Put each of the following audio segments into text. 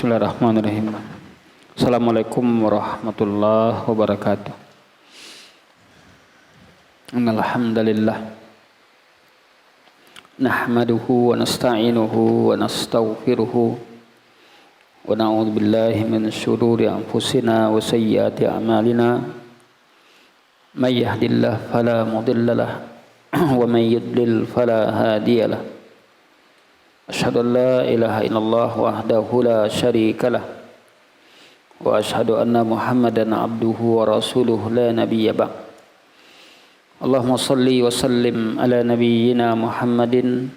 Bismillahirrahmanirrahim. Assalamualaikum warahmatullahi wabarakatuh. Innal hamdalillah nahmaduhu wa nasta'inuhu wa nastaghfiruhu wa na'udzu billahi min shururi anfusina wa sayyiati a'malina. May yahdihillahu fala mudilla lahu wa may yudlil fala hadiya lahu. Asyhadu an la ilaha illallah wahdahu la syarika lah wa asyhadu anna Muhammadan abduhu wa rasuluhu la nabiyya ba'd. Allahumma salli wa sallim ala nabiyyina Muhammadin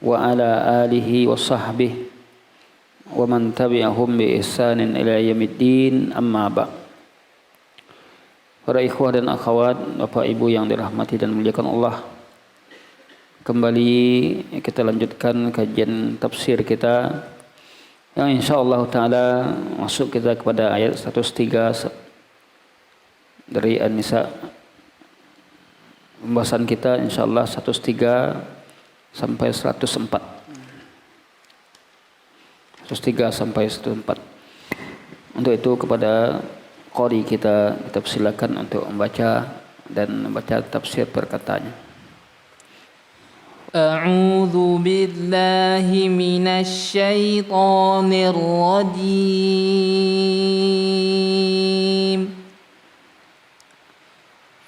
wa ala alihi wa sahbihi wa man tabi'ahum bi ihsanin ila yaumiddin, amma ba'd. Para ikhwah dan akhwat, Bapak Ibu yang dirahmati dan dimuliakan Allah, kembali kita lanjutkan kajian tafsir kita yang insyaallah taala masuk kita kepada ayat 103 dari An-Nisa. Pembahasan kita insyaallah 103 sampai 104. 103 sampai 104. Untuk itu kepada qari kita silakan untuk membaca tafsir perkataannya. أعوذ بالله من الشيطان الرجيم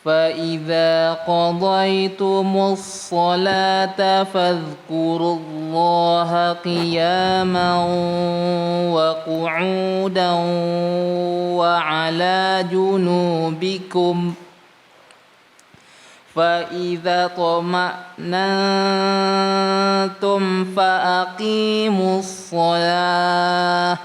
فإذا قضيتم الصلاة فاذكروا الله قياما وقعودا وعلى جنوبكم فإذا طمأننتم فأقيموا الصلاة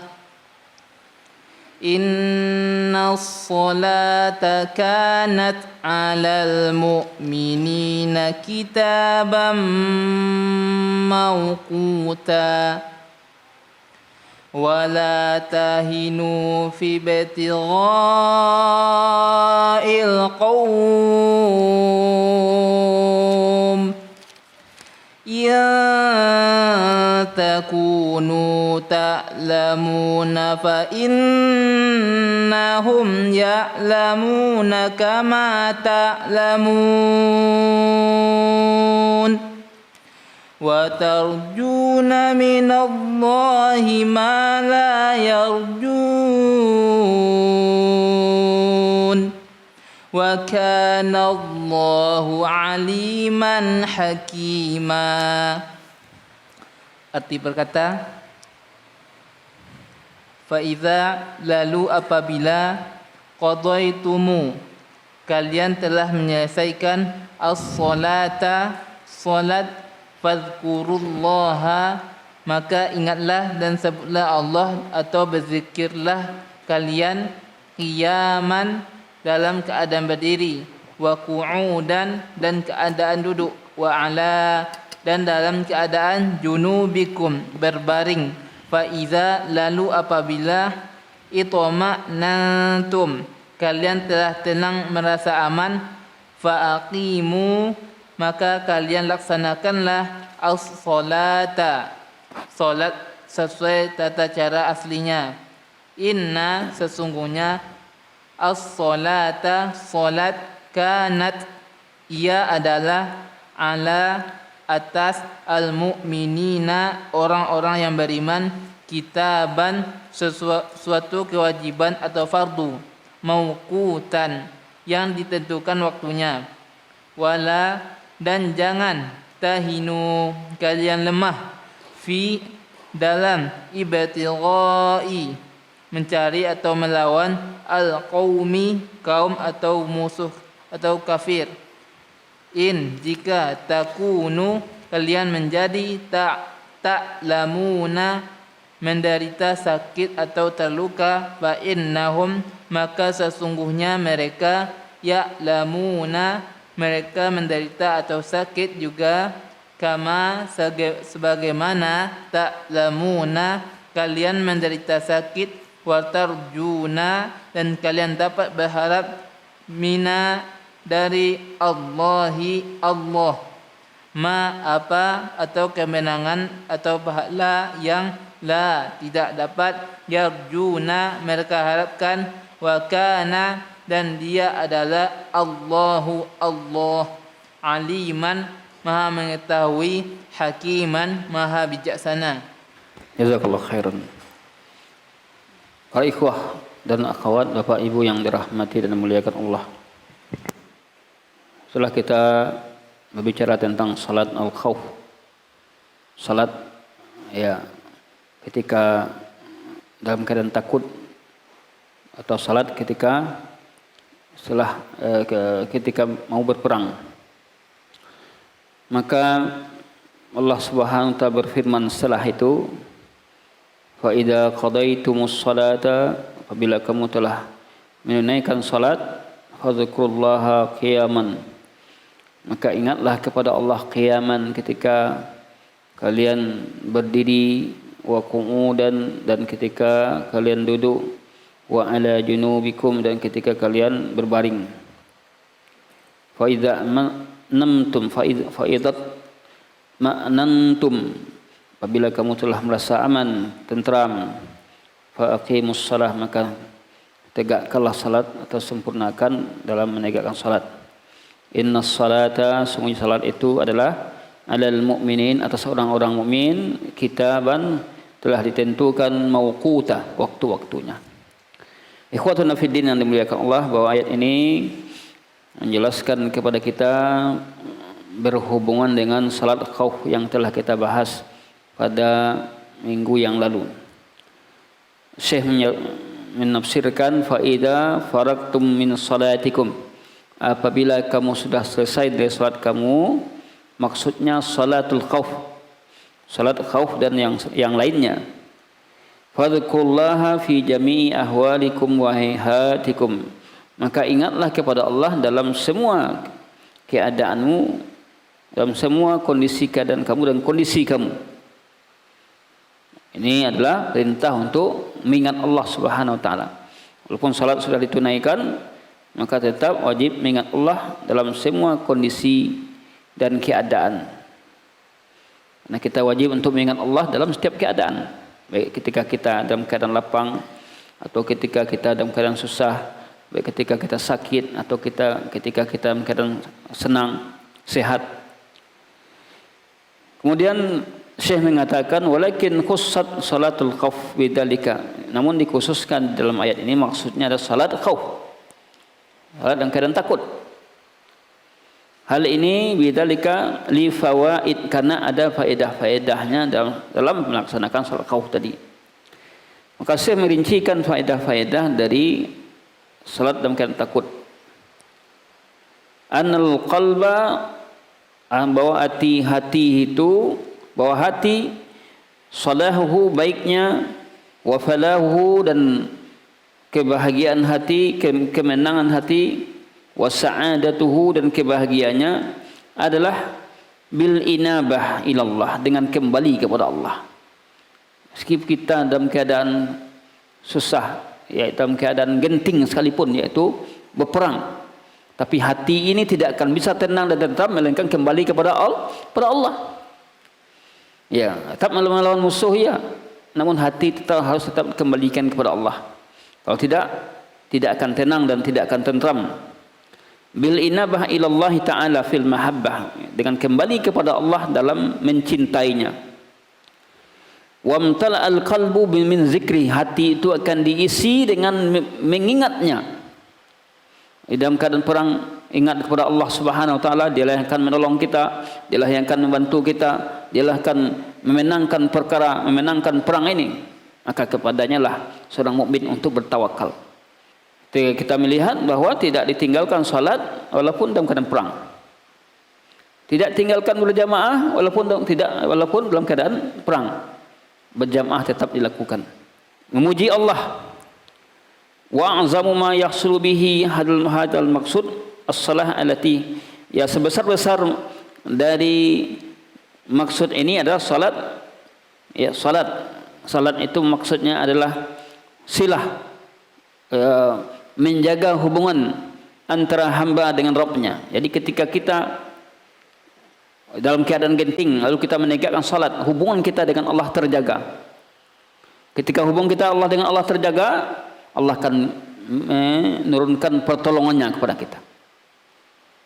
إن الصلاة كانت على المؤمنين كتابا موقوتا ولا تهنوا في ابتغاء القوم إن تكونوا تعلمون فإنهم يعلمون كما تعلمون وترجون من الله ما لا يرجون وكان الله عليما حكيما. Arti berkata, Faiza, lalu apabila qadaitumu, kalian telah menyelesaikan as-salata, salat, fadhkurullaha, maka ingatlah dan sebutlah Allah atau berzikirlah kalian qiyaman, dalam keadaan berdiri, wa qu'udan, dan keadaan duduk, wa ala, dan dalam keadaan junubikum, berbaring. Fa iza, lalu apabila itama'nantum, kalian telah tenang merasa aman, fa aqimu, maka kalian laksanakanlah as-salata, salat sesuai tata cara aslinya. Inna, sesungguhnya, as-salata, salat, kanat, ia adalah, ala, atas, al-mu'minina, orang-orang yang beriman, kitaban, suatu kewajiban atau fardu, mauqutan, yang ditentukan waktunya. Wala, dan jangan, tahinu, kalian lemah, fi, dalam, ibtighai, mencari atau melawan, al-qaumi, kaum atau musuh atau kafir. In, jika, takunu, kalian menjadi, ta'lamuna, menderita sakit atau terluka, fa innahum, maka sesungguhnya mereka, ya'lamuna, mereka menderita atau sakit juga, kama, sebagaimana, ta'lamuna, kalian menderita sakit, wa tarjuna, dan kalian dapat berharap, mina, dari Allahi, Allah, ma, apa, atau kemenangan atau pahala yang la tidak dapat, yarjuna mereka harapkan, wa kana dan dia adalah Allahu Allah, aliman maha mengetahui, hakiman maha bijaksana. Jazakallah khairan. Para ikhwah dan akhwat, Bapak Ibu yang dirahmati dan dimuliakan Allah. Setelah kita berbicara tentang salat al-khauf, salat ya ketika dalam keadaan takut, atau salat ketika ketika mau berperang, maka Allah Subhanahu wa taala berfirman setelah itu, fa idza qadaitumus salata, apabila kamu telah menunaikan salat, fadzkurullaha qiyaman, maka ingatlah kepada Allah qiyaman, ketika kalian berdiri, wa qu'udan dan ketika kalian duduk, wa ala junubikum dan ketika kalian berbaring. Fa idza namtum fa idza ma'nantum, apabila kamu telah merasa aman, tentram, fa aqimus shalah, maka tegakkanlah salat atau sempurnakan dalam menegakkan salat. Innas salata, sungguh salat itu adalah alal mu'minin, atas orang-orang mukmin, kitaban telah ditentukan, mauquta, waktu-waktunya. Ikhwatuna fiddin yang dimuliakan Allah, bahwa ayat ini menjelaskan kepada kita berhubungan dengan salat khauf yang telah kita bahas pada minggu yang lalu. Syekh menafsirkan, fa idza faragtum min salatikum, apabila kamu sudah selesai dari salat kamu, maksudnya salatul khauf, salat khauf dan yang lainnya. Fadhkurullaha fi jami'i ahwalikum wa hayatikum, maka ingatlah kepada Allah dalam semua keadaanmu, dalam semua kondisi keadaan kamu dan kondisi kamu. Ini adalah perintah untuk mengingat Allah Subhanahu wa taala. Walaupun salat sudah ditunaikan, maka tetap wajib mengingat Allah dalam semua kondisi dan keadaan. Nah, kita wajib untuk mengingat Allah dalam setiap keadaan, baik ketika kita dalam keadaan lapang atau ketika kita dalam keadaan susah, baik ketika kita sakit atau ketika kita dalam keadaan senang, sehat. Kemudian Syekh mengatakan, walakin khussat salatul khauf bidzalika, namun dikhususkan dalam ayat ini maksudnya ada salat khauf, salat dalam keadaan takut. Hal ini bidzalika li fawaid, karena ada faedah-faedahnya dalam melaksanakan salat khauf tadi. Maka saya merincikan faedah-faedah dari salat dalam keadaan takut. Anal qalba, bahwa hati itu, bahwa hati salahuhu, baiknya, wa falahu dan kebahagiaan hati, kemenangan hati, wa sa'adatuhu dan kebahagiaannya adalah bil inabah ilallah, dengan kembali kepada Allah. Meskipun kita dalam keadaan susah, ya dalam keadaan genting sekalipun, yaitu berperang, tapi hati ini tidak akan bisa tenang dan tentram melainkan kembali kepada Allah. Ya, tetap melawan musuh ya, namun hati harus tetap kembalikan kepada Allah. Kalau tidak akan tenang dan tidak akan tentram. Bil inabah ilallah ta'ala fil mahabbah, dengan kembali kepada Allah dalam mencintainya. Wamtala al qalbu min zikri, hati itu akan diisi dengan mengingatnya. Dalam keadaan perang, ingat kepada Allah Subhanahu wa taala, dialah yang akan menolong kita, dialah yang akan membantu kita, dialah akan memenangkan perang ini. Maka kepadanya lah seorang mukmin untuk bertawakal. Kita melihat bahwa tidak ditinggalkan salat walaupun dalam keadaan perang. Tidak tinggalkan berjamaah walaupun dalam keadaan perang. Berjamaah tetap dilakukan. Memuji Allah. Wa a'zamu ma yahsulu bihi hadal maksud as-salah allati, ya sebesar-besar dari maksud ini adalah salat. Ya, salat itu maksudnya adalah silah, menjaga hubungan antara hamba dengan Rabbnya. Jadi ketika kita dalam keadaan genting lalu kita menegakkan salat, hubungan kita dengan Allah terjaga. Ketika hubung kita Allah dengan Allah terjaga, Allah akan menurunkan pertolongannya kepada kita.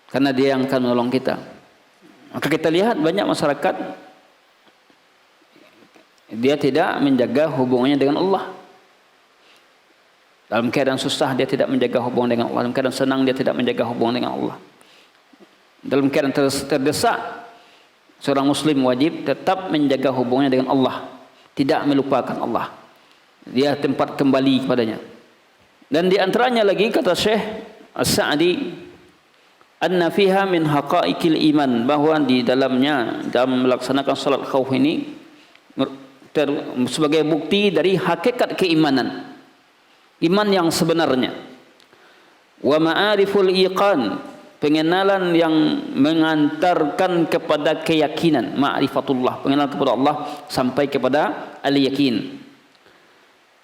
Karena Dia yang akan menolong kita. Maka kita lihat banyak masyarakat dia tidak menjaga hubungannya dengan Allah. Dalam keadaan susah dia tidak menjaga hubungan dengan Allah. Dalam keadaan senang dia tidak menjaga hubungan dengan Allah. Dalam keadaan terdesak, seorang muslim wajib tetap menjaga hubungannya dengan Allah, tidak melupakan Allah. Dia tempat kembali kepadanya. Dan di antaranya lagi kata Syekh As-Sa'di, anna fiha min haqa'iqil iman, bahwa di dalamnya dalam melaksanakan salat khauf ini sebagai bukti dari hakikat keimanan, iman yang sebenarnya. Wa ma'ariful iqan, pengenalan yang mengantarkan kepada keyakinan, ma'rifatullah, pengenalan kepada Allah sampai kepada al-yakin.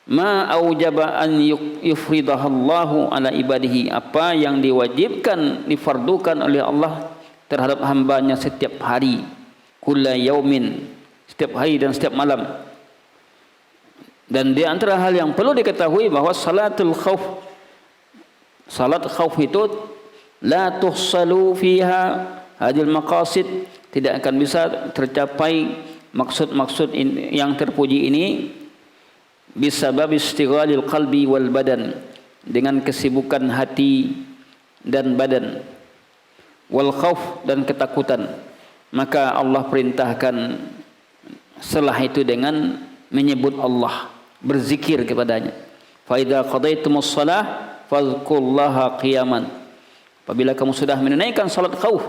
Ma aujaba an yufridahallahu ala ibadihi, apa yang diwajibkan, difardukan oleh Allah terhadap hambanya setiap hari, kulla yaumin, setiap hari dan setiap malam. Dan di antara hal yang perlu diketahui bahawa salatul khauf, salat khauf itu la tuhsalu fiha hadil maqasid, tidak akan bisa tercapai maksud-maksud yang terpuji ini bisabab istighalil qalbi wal badan, dengan kesibukan hati dan badan, wal khauf, dan ketakutan. Maka Allah perintahkan setelah itu dengan menyebut Allah, berzikir kepadanya. Fa idza qadaitumus shalah fadhkurullaha qiyaman, apabila kamu sudah menunaikan salat khauf,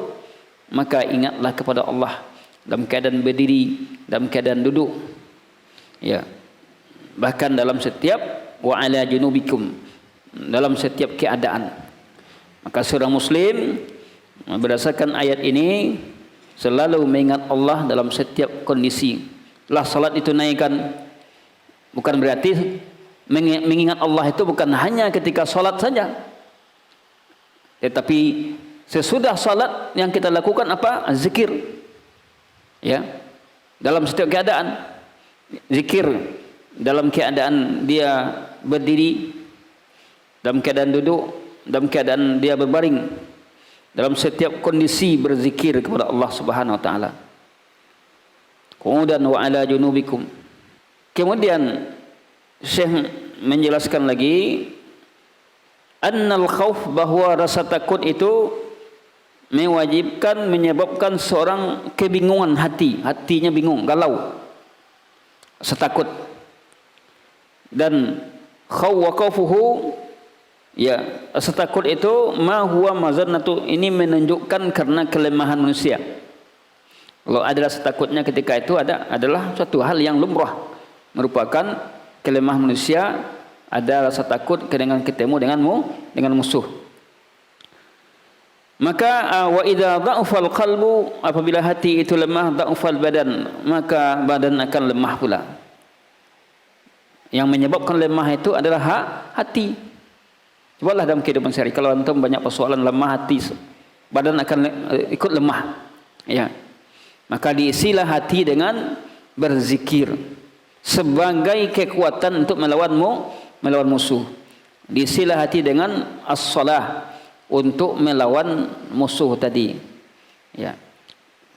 maka ingatlah kepada Allah dalam keadaan berdiri, dalam keadaan duduk, ya, bahkan dalam setiap wa ala junubikum, dalam setiap keadaan. Maka seorang muslim berdasarkan ayat ini selalu mengingat Allah dalam setiap kondisi. Lah salat itu naikkan, bukan berarti mengingat Allah itu bukan hanya ketika salat saja, tetapi sesudah salat yang kita lakukan apa? Zikir, ya, dalam setiap keadaan. Zikir dalam keadaan dia berdiri, dalam keadaan duduk, dalam keadaan dia berbaring, dalam setiap kondisi berzikir kepada Allah Subhanahu wa taala. Qu'udan wa ala junubikum. Kemudian Syekh menjelaskan lagi, annal khauf, bahwa rasa takut itu mewajibkan, menyebabkan seorang kebingungan hati, hatinya bingung, galau, rasa takut. Dan khawwafuhu, ya, rasa takut itu ma huwa mazannatu, ini menunjukkan karena kelemahan manusia. Kalau ada rasa takutnya ketika itu adalah suatu hal yang lumrah, merupakan kelemahan manusia. Ada rasa takut dengan ketemu dengan musuh. Maka wa idza dha'ufal qalbu, apabila hati itu lemah, dha'ufal badan, maka badan akan lemah pula. Yang menyebabkan lemah itu adalah hati. Cobalah dalam kehidupan sehari, kalau antum banyak persoalan lemah hati, badan akan ikut lemah, ya. Maka diisilah hati dengan berzikir sebagai kekuatan untuk melawan musuh. Diisilah hati dengan as-salah untuk melawan musuh tadi, ya.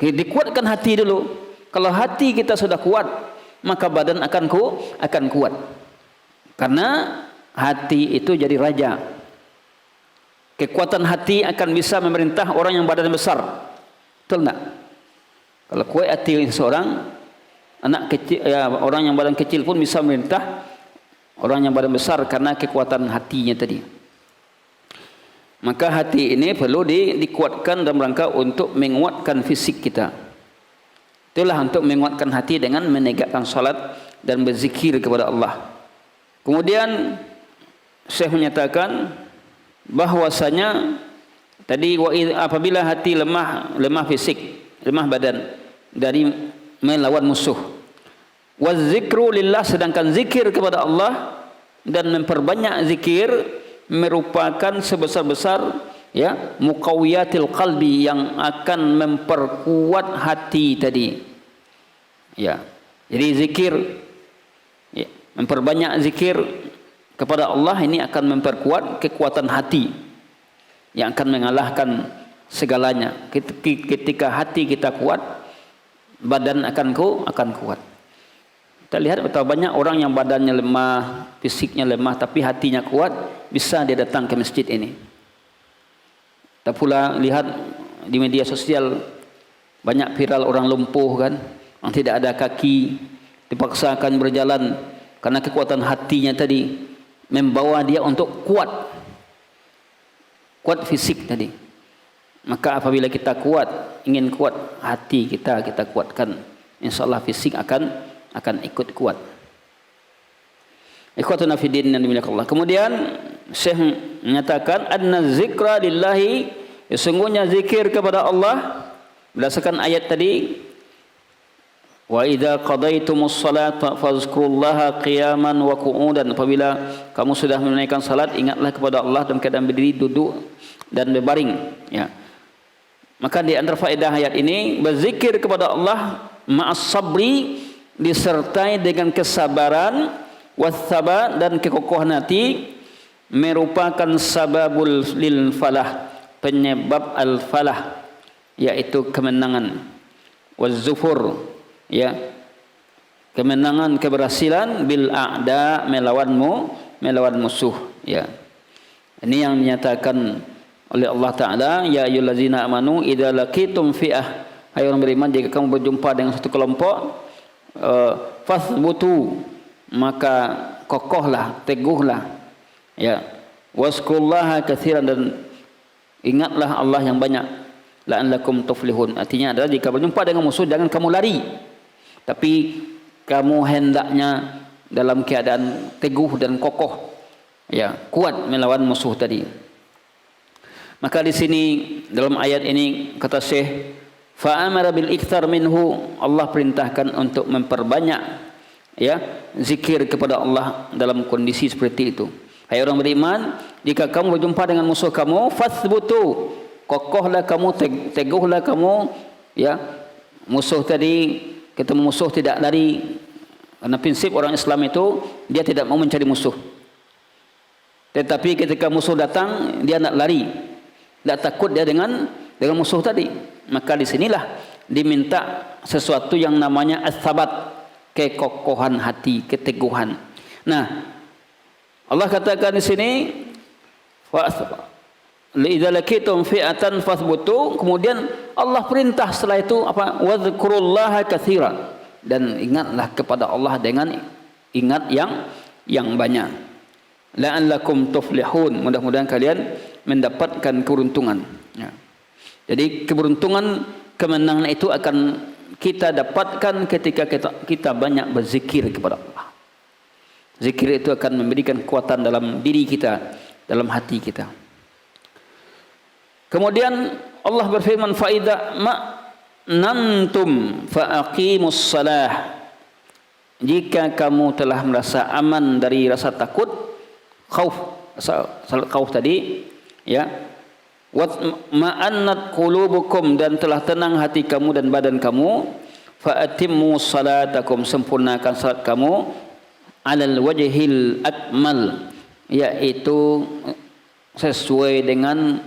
Dikuatkan hati dulu. Kalau hati kita sudah kuat, maka badan akan kuat. Karena hati itu jadi raja. Kekuatan hati akan bisa memerintah orang yang badan besar. Betul tak? Kalau kuat hati seorang anak kecil, ya, orang yang badan kecil pun bisa memerintah orang yang badan besar karena kekuatan hatinya tadi. Maka hati ini perlu dikuatkan dalam rangka untuk menguatkan fisik kita. Itulah untuk menguatkan hati dengan menegakkan salat dan berzikir kepada Allah. Kemudian Syekh menyatakan bahwasanya tadi apabila hati lemah fisik, lemah badan dari melawan musuh. Wazikru lillah, sedangkan zikir kepada Allah dan memperbanyak zikir merupakan sebesar-besar, ya, muqawiyatil qalbi, yang akan memperkuat hati tadi, ya. Jadi zikir, ya, Memperbanyak zikir kepada Allah ini akan memperkuat kekuatan hati yang akan mengalahkan segalanya. Ketika hati kita kuat, badan akan kuat. Kita lihat betapa banyak orang yang badannya lemah, fisiknya lemah, tapi hatinya kuat, bisa dia datang ke masjid ini. Kita pula lihat di media sosial banyak viral orang lumpuh kan, yang tidak ada kaki, dipaksakan berjalan karena kekuatan hatinya tadi membawa dia untuk kuat fisik tadi. Maka apabila kita kuat, ingin kuat hati kita kuatkan, insyaallah fisik akan ikut kuat. Ikhwatuna fi din yang dimuliakan Allah. Kemudian Syekh menyatakan anna zikra lillahi, sesungguhnya zikir kepada Allah berdasarkan ayat tadi, wa idza qadaitumus salata fazkurullaha qiyaman wa qu'udan, apabila kamu sudah menunaikan salat ingatlah kepada Allah dalam keadaan berdiri, duduk dan berbaring, ya. Maka di antara faedah ayat ini, berzikir kepada Allah ma'as sabri, disertai dengan kesabaran, wassabat, dan kekokohan hati, merupakan sababul lil falah, penyebab al falah, yaitu kemenangan, wazzufur, ya, kemenangan, keberhasilan, bil a'da, melawan musuh, ya. Ini yang dinyatakan oleh Allah Ta'ala, ya ayyuhallazina amanu idza laqitum fi'ah, hai orang beriman, jika kamu berjumpa dengan satu kelompok, fathbutu, maka kokohlah, teguhlah, ya, waskurullaha katsiran, dan ingatlah Allah yang banyak, la'allakum tuflihun. Artinya adalah jika berjumpa dengan musuh jangan kamu lari, tapi kamu hendaknya dalam keadaan teguh dan kokoh, ya, kuat melawan musuh tadi. Maka di sini dalam ayat ini kata Syekh, fa'amara bil ikthar minhu, Allah perintahkan untuk memperbanyak, ya, zikir kepada Allah dalam kondisi seperti itu. Hai orang beriman, jika kamu berjumpa dengan musuh kamu, fathbutu, kokohlah kamu, teguhlah kamu, ya. Musuh tadi, ketemu musuh tidak lari, karena prinsip orang Islam itu dia tidak mau mencari musuh. Tetapi ketika musuh datang, dia nak lari. Tak takut dia dengan musuh tadi. Maka di sinilah diminta sesuatu yang namanya as-sabat, kekokohan hati, keteguhan. Nah, Allah katakan di sini, fa idza laqitum fi'atan fathbutu, kemudian Allah perintah setelah itu apa? Wadhkurullaha katsiran, dan ingatlah kepada Allah dengan ingat yang banyak. La'allakum tuflihun, mudah-mudahan kalian mendapatkan keberuntungan, ya. Jadi keberuntungan, kemenangan itu akan kita dapatkan ketika kita banyak berzikir kepada Allah. Zikir itu akan memberikan kekuatan dalam diri kita, dalam hati kita. Kemudian Allah berfirman, fa idza ma'nantum fa aqimus salah, jika kamu telah merasa aman dari rasa takut, khauf, salat khauf tadi, ya, wa ma'annat qulubukum, dan telah tenang hati kamu dan badan kamu, fa atimmu salatakum, sempurnakan salat kamu, alal wajhil akmal, yaitu sesuai dengan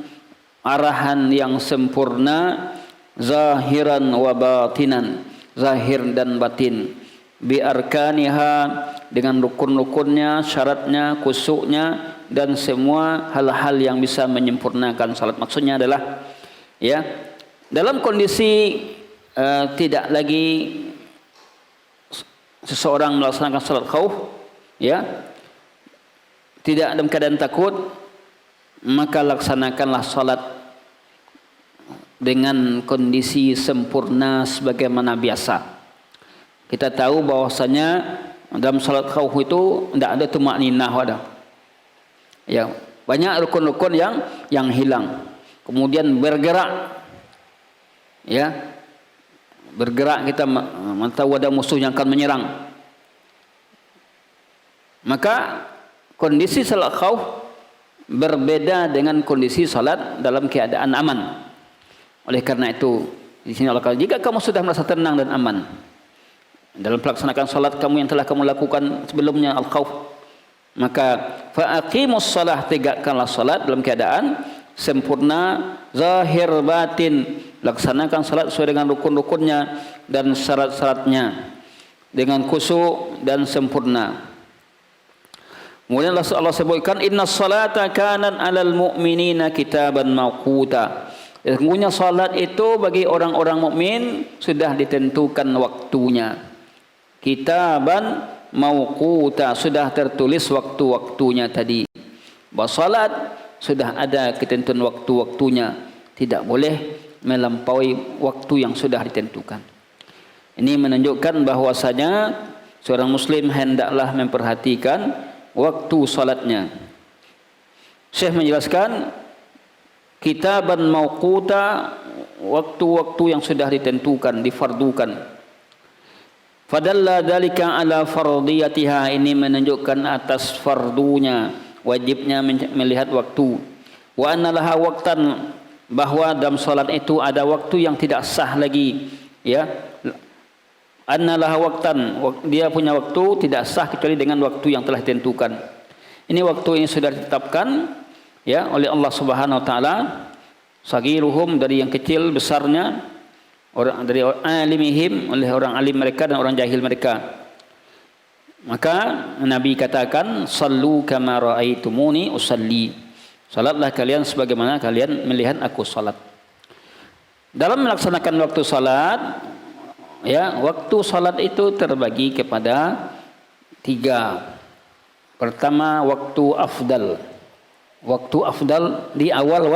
arahan yang sempurna, zahiran wa batinan, zahir dan batin, bi arkaniha, dengan rukun-rukunnya, syaratnya, kusuknya, dan semua hal-hal yang bisa menyempurnakan salat. Maksudnya adalah, ya, dalam kondisi tidak lagi seseorang melaksanakan salat khauf, ya, tidak dalam keadaan takut, maka laksanakanlah salat dengan kondisi sempurna sebagaimana biasa. Kita tahu bahwasanya dalam salat khauf itu tidak ada tumakninah, ada, ya, banyak rukun-rukun yang hilang. Kemudian bergerak, ya, bergerak, kita tahu ada musuh yang akan menyerang. Maka kondisi salat khauf berbeda dengan kondisi salat dalam keadaan aman. Oleh karena itu di sini Allah kata, jika kamu sudah merasa tenang dan aman, dalam pelaksanakan salat kamu yang telah kamu lakukan sebelumnya al-khauf, maka faqimus shalah, tegakkanlah salat dalam keadaan sempurna zahir batin, laksanakan salat sesuai dengan rukun-rukunnya dan syarat-syaratnya dengan khusyuk dan sempurna. Kemudian Allah sebutkan innas salata kanat 'alal mu'minina kitaban mawquta. Sesungguhnya salat itu bagi orang-orang mukmin sudah ditentukan waktunya. Kitaban mawquta, sudah tertulis waktu-waktunya tadi. Bahwa salat sudah ada ketentuan waktu-waktunya, tidak boleh melampaui waktu yang sudah ditentukan. Ini menunjukkan bahwasanya seorang muslim hendaklah memperhatikan waktu salatnya. Syekh menjelaskan kitaban mawquta, waktu-waktu yang sudah ditentukan, difardukan. Fadalla dalika ala fardiyatiha, ini menunjukkan atas fardunya, wajibnya melihat waktu. Wa anna laha waqtan, bahwa dalam salat itu ada waktu yang tidak sah lagi, ya. Anna laha waqtan, dia punya waktu tidak sah kecuali dengan waktu yang telah ditentukan. Ini waktu ini sudah ditetapkan, ya, oleh Allah Subhanahu wa taala. Sagiruhum, dari yang kecil besarnya, orang dari alimihim, oleh orang alim mereka dan orang jahil mereka. Maka Nabi katakan, sallu kama raaitumuni usalli, salatlah kalian sebagaimana kalian melihat aku salat. Dalam melaksanakan waktu salat, ya, waktu salat itu terbagi kepada 3. Pertama, waktu afdal. Waktu afdal di awal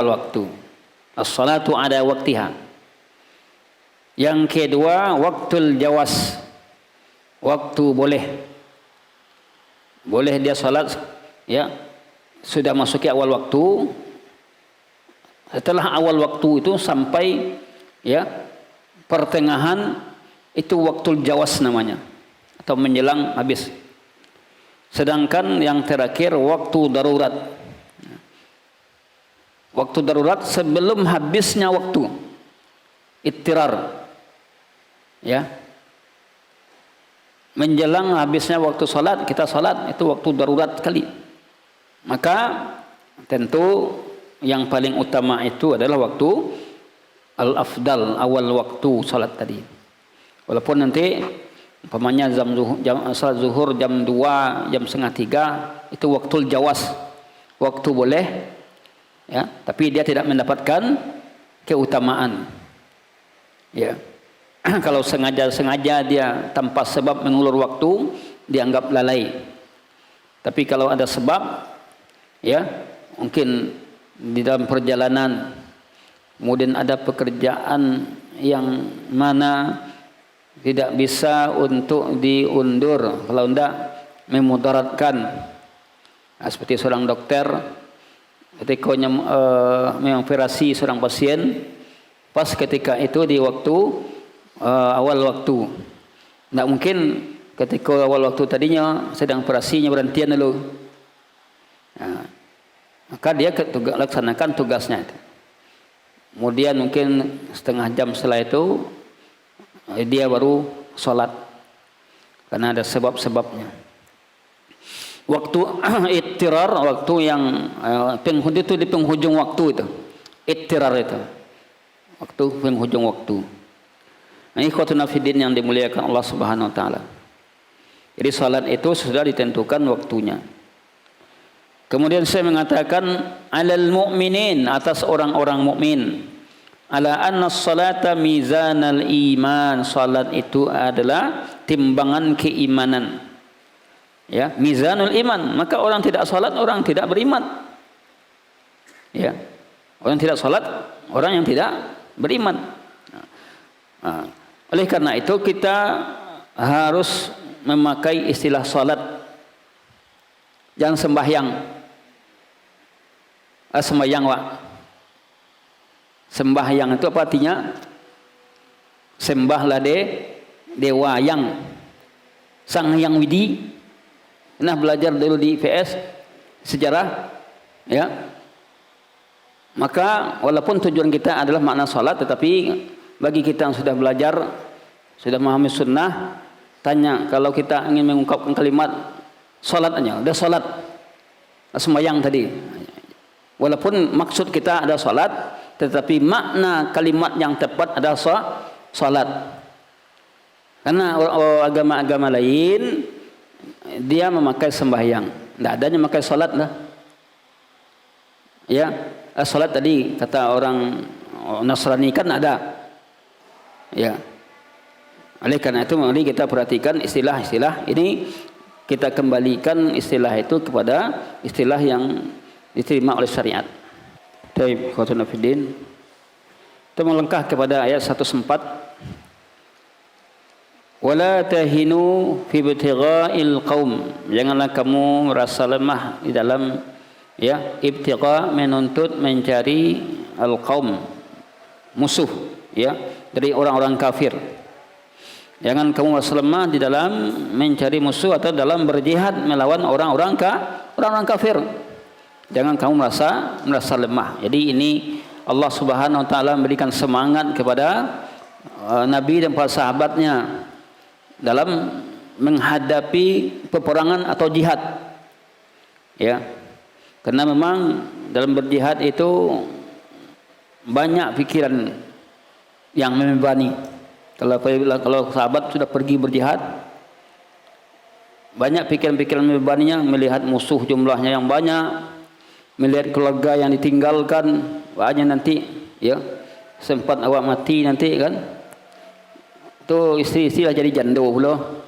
waktu. As-salatu ada waktiha. Yang kedua, waktul jawas. Waktu boleh. Boleh dia salat, ya, sudah masuki awal waktu. Setelah awal waktu itu sampai, ya, pertengahan, itu waktu jawas namanya, atau menjelang habis. Sedangkan yang terakhir waktu darurat. Waktu darurat sebelum habisnya waktu. Ittirar. Ya. Menjelang habisnya waktu salat, kita salat, itu waktu darurat sekali. Maka tentu yang paling utama itu adalah waktu al-afdal, awal waktu salat tadi. Walaupun nanti umpamanya salat zuhur jam 2, jam setengah 3, itu waktu jawas, waktu boleh, ya, tapi dia tidak mendapatkan keutamaan. Ya. Kalau sengaja dia tanpa sebab mengulur waktu, dianggap lalai. Tapi kalau ada sebab, ya, mungkin di dalam perjalanan, kemudian ada pekerjaan yang mana tidak bisa untuk diundur, kalau tidak memudaratkan. Nah, seperti seorang dokter ketika mengoperasi seorang pasien, pas ketika itu di waktu awal waktu, tidak mungkin ketika awal waktu tadinya sedang operasinya berhentian dulu. Nah, maka dia laksanakan tugasnya itu. Kemudian mungkin setengah jam setelah itu dia baru sholat, karena ada sebab-sebabnya. Waktu ittirar, waktu yang itu di penghujung waktu itu. Ittirar itu waktu penghujung waktu. Ini ikhwatuna fiddin yang dimuliakan Allah Subhanahu wa taala. Jadi salat itu sudah ditentukan waktunya. Kemudian saya mengatakan alal mu'minin, atas orang-orang mukmin. Ala anna salata mizanal iman, salat itu adalah timbangan keimanan. Ya, mizanul iman, maka orang tidak salat orang tidak beriman. Ya. Orang tidak salat orang yang tidak beriman. Nah, oleh karena itu kita harus memakai istilah salat. Jangan sembahyang. Sembahyang, Pak. Sembahyang itu apa artinya? Sembahlah dewa yang Sang Hyang Widi. Pernah belajar dulu di PS sejarah, ya. Maka walaupun tujuan kita adalah makna salat, tetapi bagi kita yang sudah belajar sudah memahami sunnah, tanya kalau kita ingin mengungkapkan kalimat salat aja, udah salat, sembahyang tadi. Walaupun maksud kita ada salat, tetapi makna kalimat yang tepat adalah salat. Karena agama-agama lain dia memakai sembahyang, tidak adanya memakai salat lah. Ya, salat tadi kata orang Nasrani kan ada. Ya. Oleh karena itu mari kita perhatikan istilah-istilah ini, kita kembalikan istilah itu kepada istilah yang diterima oleh syariat. Baik, khotuna fiddin. Kita melangkah kepada ayat 104. Wala tahinu fi ibtigha'il qaum. Janganlah kamu merasa lemah di dalam ya ibtigha, menuntut, mencari al-qaum, musuh ya, dari orang-orang kafir. Jangan kamu merasa lemah di dalam mencari musuh atau dalam berjihad melawan orang-orang kafir. Jangan kamu merasa lemah. Jadi ini Allah Subhanahu wa taala memberikan semangat kepada Nabi dan para sahabatnya dalam menghadapi peperangan atau jihad. Ya. Karena memang dalam berjihad itu banyak pikiran yang membebani. Kalau sahabat sudah pergi berjihad, banyak pikiran-pikiran membebaninya, melihat musuh jumlahnya yang banyak, melihat keluarga yang ditinggalkan, banyak nanti ya, sempat awak mati nanti kan, itu istri-istri lah jadi janda pula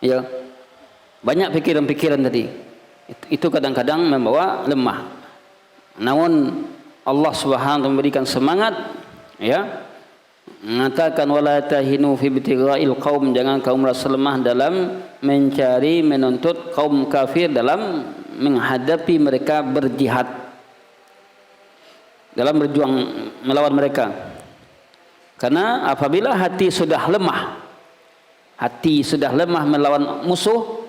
ya, banyak pikiran-pikiran tadi. Itu kadang-kadang membawa lemah. Namun Allah Subhanahu memberikan semangat ya, mengatakan wala tahinu fi ibtigha'il qaum, jangan kaum merasa lemah dalam mencari, menuntut kaum kafir dalam menghadapi mereka, berjihad, dalam berjuang melawan mereka. Karena apabila hati sudah lemah melawan musuh,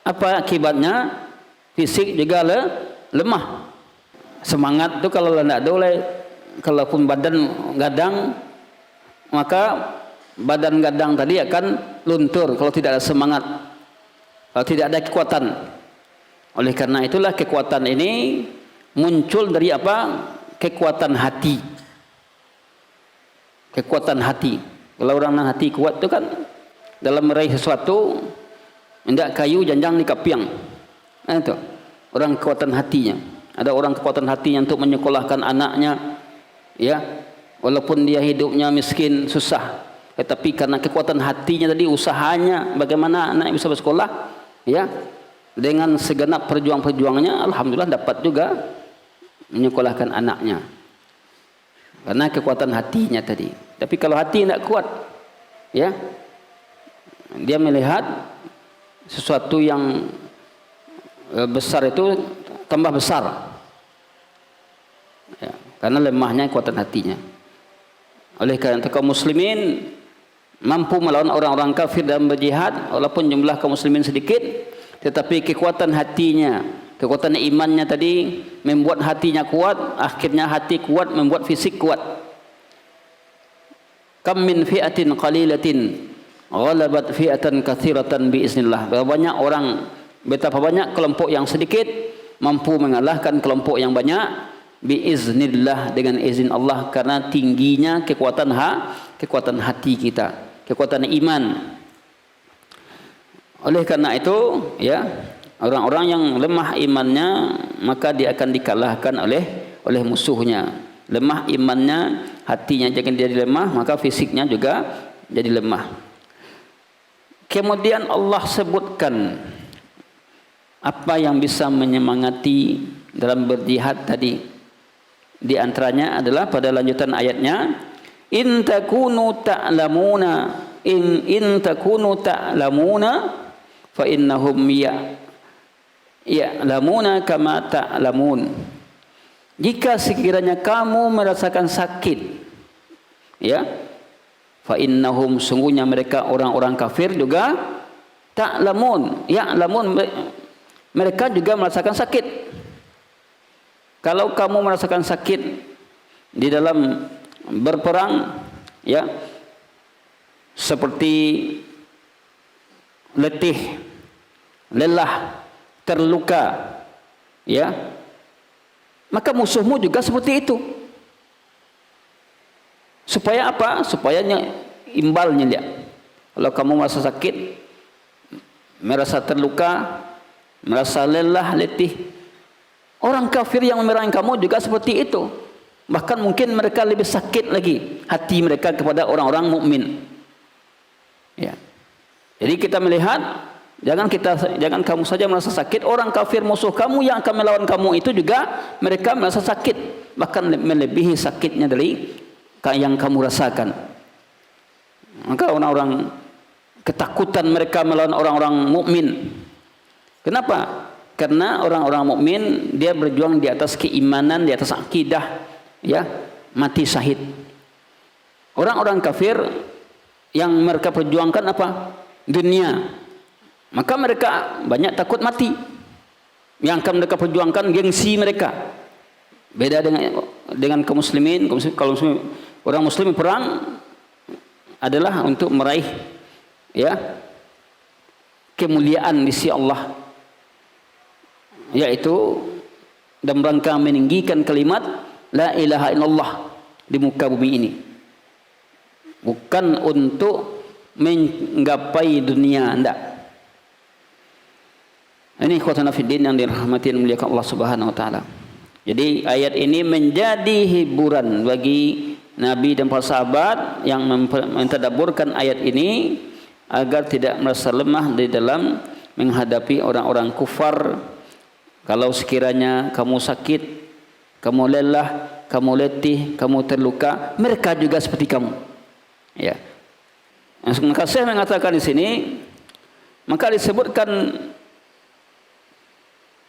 apa akibatnya? Fisik juga lemah. Semangat itu kalau tidak ada oleh, kalaupun badan gadang, maka badan gadang tadi akan luntur kalau tidak ada semangat, kalau tidak ada kekuatan. Oleh karena itulah kekuatan ini muncul dari apa? Kekuatan hati. Kekuatan hati. Kalau orang yang hati kuat itu kan dalam meraih sesuatu, tidak kayu janjang di kapiang. Nah, itu orang kekuatan hatinya. Ada orang kekuatan hatinya untuk menyekolahkan anaknya, ya, walaupun dia hidupnya miskin, susah, tetapi karena kekuatan hatinya tadi, usahanya bagaimana anak bisa bersekolah, ya, dengan segenap perjuangannya, alhamdulillah dapat juga menyekolahkan anaknya karena kekuatan hatinya tadi. Tapi kalau hati tidak kuat, ya, dia melihat sesuatu yang besar itu tambah besar, ya, karena lemahnya kekuatan hatinya. Oleh karena itu kaum muslimin mampu melawan orang-orang kafir dalam berjihad, walaupun jumlah kaum muslimin sedikit, tetapi kekuatan hatinya, kekuatan imannya tadi membuat hatinya kuat. Akhirnya hati kuat membuat fisik kuat. Kam min fi'atin qalilatin ghalabat fi'atan katsiratan biiznillah. Betapa banyak kelompok yang sedikit mampu mengalahkan kelompok yang banyak biiznillah, dengan izin Allah, karena tingginya kekuatan hati kita, kekuatan iman. Oleh karena itu ya, orang-orang yang lemah imannya maka dia akan dikalahkan oleh musuhnya. Lemah imannya, hatinya jadi lemah, maka fisiknya juga jadi lemah. Kemudian Allah sebutkan apa yang bisa menyemangati dalam berjihad tadi. Di antaranya adalah pada lanjutan ayatnya, in takunu ta'lamuna fa innahum ya'lamuna kama ta'lamun. Jika sekiranya kamu merasakan sakit, ya, fa innahum, sungguhnya mereka orang-orang kafir juga ta'lamun, ya'lamun, mereka juga merasakan sakit. Kalau kamu merasakan sakit di dalam berperang, ya, seperti letih, lelah, terluka, ya, maka musuhmu juga seperti itu. Supaya apa? Supaya imbalnya dia. Kalau kamu merasa sakit, merasa terluka, merasa lelah, letih, orang kafir yang memerangi kamu juga seperti itu. Bahkan mungkin mereka lebih sakit lagi hati mereka kepada orang-orang mukmin. Ya. Jadi kita melihat, jangan kamu saja merasa sakit, orang kafir musuh kamu yang akan melawan kamu itu juga mereka merasa sakit, bahkan melebihi sakitnya dari yang kamu rasakan. Maka orang-orang ketakutan mereka melawan orang-orang mukmin. Kenapa? Karena orang-orang mukmin dia berjuang di atas keimanan, di atas akidah, ya, mati syahid. Orang-orang kafir yang mereka perjuangkan apa? Dunia. Maka mereka banyak takut mati. Yang akan mereka perjuangkan gengsi mereka. Beda dengan kaum muslimin. Kalau orang muslim perang adalah untuk meraih, ya, kemuliaan di sisi Allah, yaitu dalam rangka meninggikan kalimat la ilaha illallah di muka bumi ini, bukan untuk menggapai dunia. Tidak. Ini ikhwatana fiddin yang dirahmati dan muliakan Allah Subhanahu wa taala. Jadi ayat ini menjadi hiburan bagi Nabi dan para sahabat yang mentadabburkan ayat ini agar tidak merasa lemah di dalam menghadapi orang-orang kufar. Kalau sekiranya kamu sakit, kamu lelah, kamu letih, kamu terluka, mereka juga seperti kamu. Ya. Maka saya mengatakan di sini, maka disebutkan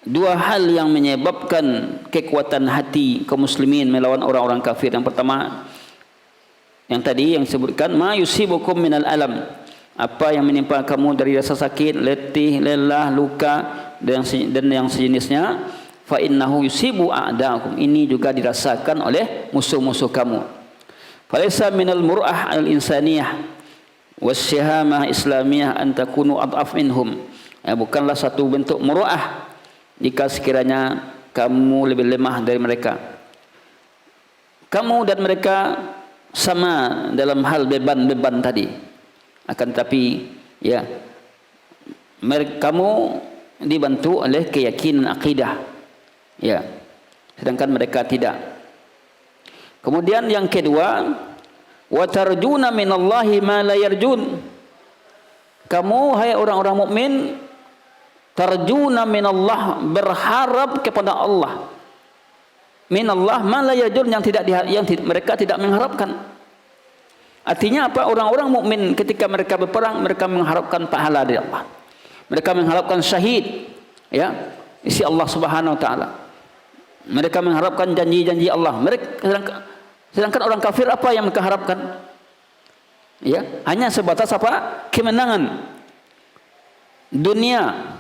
dua hal yang menyebabkan kekuatan hati kaum muslimin melawan orang-orang kafir. Yang pertama, yang tadi yang disebutkan, ma yusibukum minal alam, apa yang menimpa kamu dari rasa sakit, letih, lelah, luka dan yang sejenisnya, fa innahu yusibu a'daakum, ini juga dirasakan oleh musuh-musuh kamu. Falaysa minal mur'ah al-insaniyah wasyihamah islamiyah an takunu ad'af minhum. Bukanlah satu bentuk mur'ah jika sekiranya kamu lebih lemah dari mereka. Kamu dan mereka sama dalam hal beban-beban tadi. Akan tetapi, ya, kamu dibantu oleh keyakinan akidah, ya, sedangkan mereka tidak. Kemudian yang kedua, wa tarjuna minallahi ma la yarjun. Kamu hai orang-orang mukmin, tarjuna minallah, berharap kepada Allah. Minallah ma la yarjun, yang mereka tidak mengharapkan. Artinya apa? Orang-orang mukmin ketika mereka berperang, mereka mengharapkan pahala dari Allah. Mereka mengharapkan syahid, ya, isi Allah Subhanahu wa taala. Mereka mengharapkan janji-janji Allah. Sedangkan orang kafir apa yang mereka harapkan? Ya, hanya sebatas apa? Kemenangan dunia.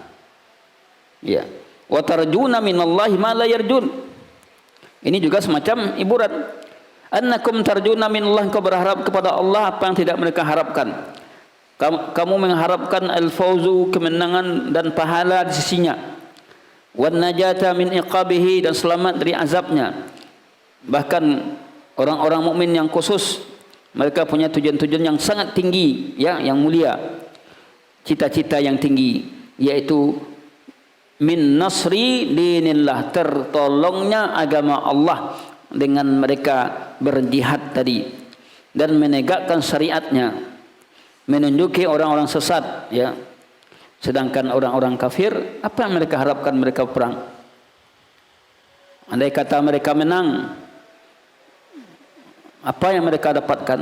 Ya. Wa tarjuna minallahi ma la yarjun. Ini juga semacam hiburan. Annakum tarjuna minallahi, kau berharap kepada Allah apa yang tidak mereka harapkan. Kamu mengharapkan al-fauzu, kemenangan dan pahala di sisinya. Wan najata min iqabihi, dan selamat dari azabnya. Bahkan orang-orang mukmin yang khusus, mereka punya tujuan-tujuan yang sangat tinggi, ya, yang mulia, cita-cita yang tinggi, yaitu min nasri dinillah, tertolongnya agama Allah dengan mereka berjihad tadi dan menegakkan syariatnya, menunjuki orang-orang sesat, ya. Sedangkan orang-orang kafir, apa yang mereka harapkan? Mereka perang. Andai kata mereka menang, apa yang mereka dapatkan?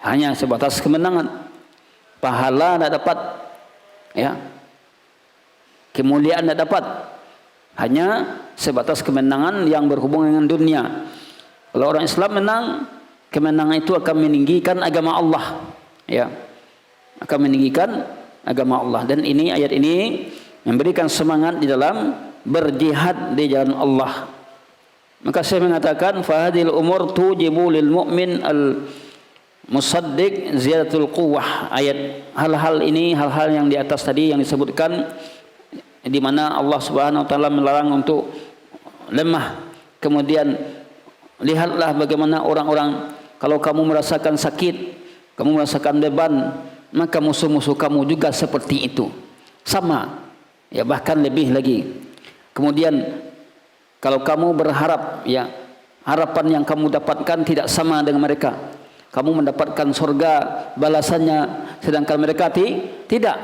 Hanya sebatas kemenangan, pahala tidak dapat, ya, kemuliaan tidak dapat, hanya sebatas kemenangan yang berhubungan dengan dunia. Kalau orang Islam menang, kemenangan itu akan meninggikan agama Allah, ya, akan meninggikan agama Allah. Dan ini, ayat ini memberikan semangat di dalam berjihad di jalan Allah. Maka saya mengatakan, fahadil umur tujibu lil mu'min al musaddiq ziyadatul quwwah. Ayat hal-hal ini, hal-hal yang di atas tadi yang disebutkan, di mana Allah Subhanahu wa taala melarang untuk lemah. Kemudian lihatlah bagaimana orang-orang, kalau kamu merasakan sakit, kamu merasakan beban, maka musuh-musuh kamu juga seperti itu, sama, ya bahkan lebih lagi. Kemudian kalau kamu berharap, ya harapan yang kamu dapatkan tidak sama dengan mereka. Kamu mendapatkan surga balasannya, sedangkan mereka tidak.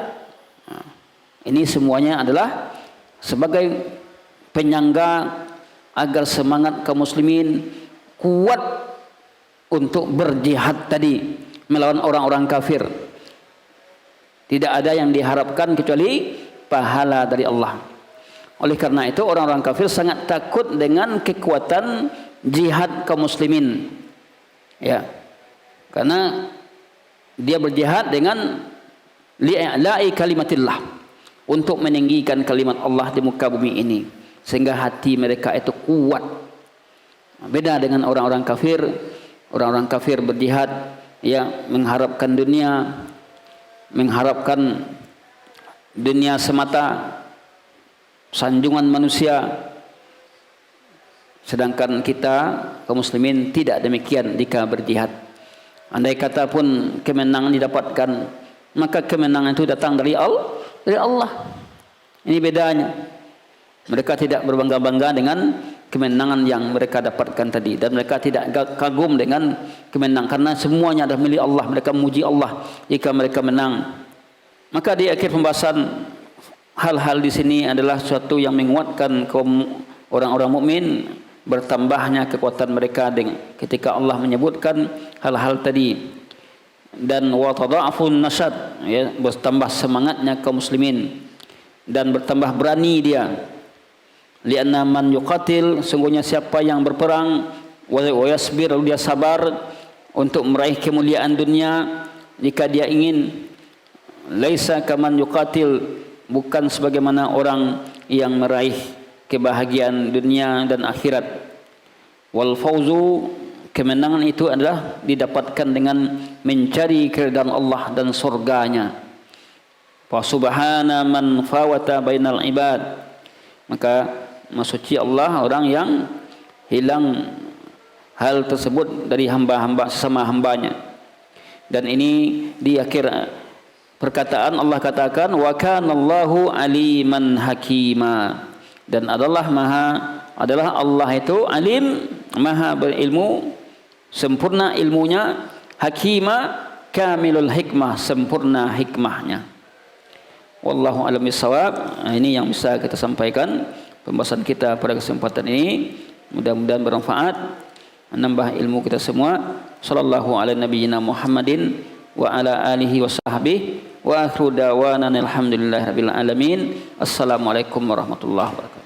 Ini semuanya adalah sebagai penyangga agar semangat kaum muslimin kuat untuk berjihad tadi melawan orang-orang kafir. Tidak ada yang diharapkan kecuali pahala dari Allah. Oleh karena itu orang-orang kafir sangat takut dengan kekuatan jihad kaum muslimin. Ya. Karena dia berjihad dengan li'la'i kalimatillah, untuk meninggikan kalimat Allah di muka bumi ini, sehingga hati mereka itu kuat. Beda dengan orang-orang kafir. Orang-orang kafir berjihad, ya mengharapkan dunia semata, sanjungan manusia. Sedangkan kita kaum muslimin tidak demikian jika berjihad. Andai kata pun kemenangan didapatkan, maka kemenangan itu datang dari Allah. Ini bedanya. Mereka tidak berbangga-bangga dengan kemenangan yang mereka dapatkan tadi, dan mereka tidak kagum dengan kemenangan, karena semuanya adalah milik Allah. Mereka memuji Allah jika mereka menang. Maka di akhir pembahasan, hal-hal di sini adalah sesuatu yang menguatkan kaum orang-orang mukmin, bertambahnya kekuatan mereka ketika Allah menyebutkan hal-hal tadi. Dan wa tada'afun nasad, ya, bertambah semangatnya kaum muslimin dan bertambah berani dia. Lianna man yuqatil, sungguhnya siapa yang berperang, wa yasbir, dia sabar untuk meraih kemuliaan dunia, jika dia ingin, laisa kaman yuqatil, bukan sebagaimana orang yang meraih kebahagiaan dunia dan akhirat. Wal fauzu, kemenangan itu adalah didapatkan dengan mencari keridhaan Allah dan surganya. Fa subhana man fawata bainal ibad, maka maksudnya Allah orang yang hilang hal tersebut dari hamba-hamba sesama hambanya. Dan ini di akhir perkataan Allah katakan, wa kanallahu aliman hakima, dan adalah Allah itu alim, maha berilmu, sempurna ilmunya, hakima, kamilul hikmah, sempurna hikmahnya. Wallahu a'lam bishawab. Ini yang bisa kita sampaikan pembahasan kita pada kesempatan ini. Mudah-mudahan bermanfaat, menambah ilmu kita semua. Sallallahu ala nabiyyina Muhammadin wa ala alihi wa sahbihi wa akhiru da'wana alhamdulillahirabbil alamin. Assalamualaikum warahmatullahi wabarakatuh.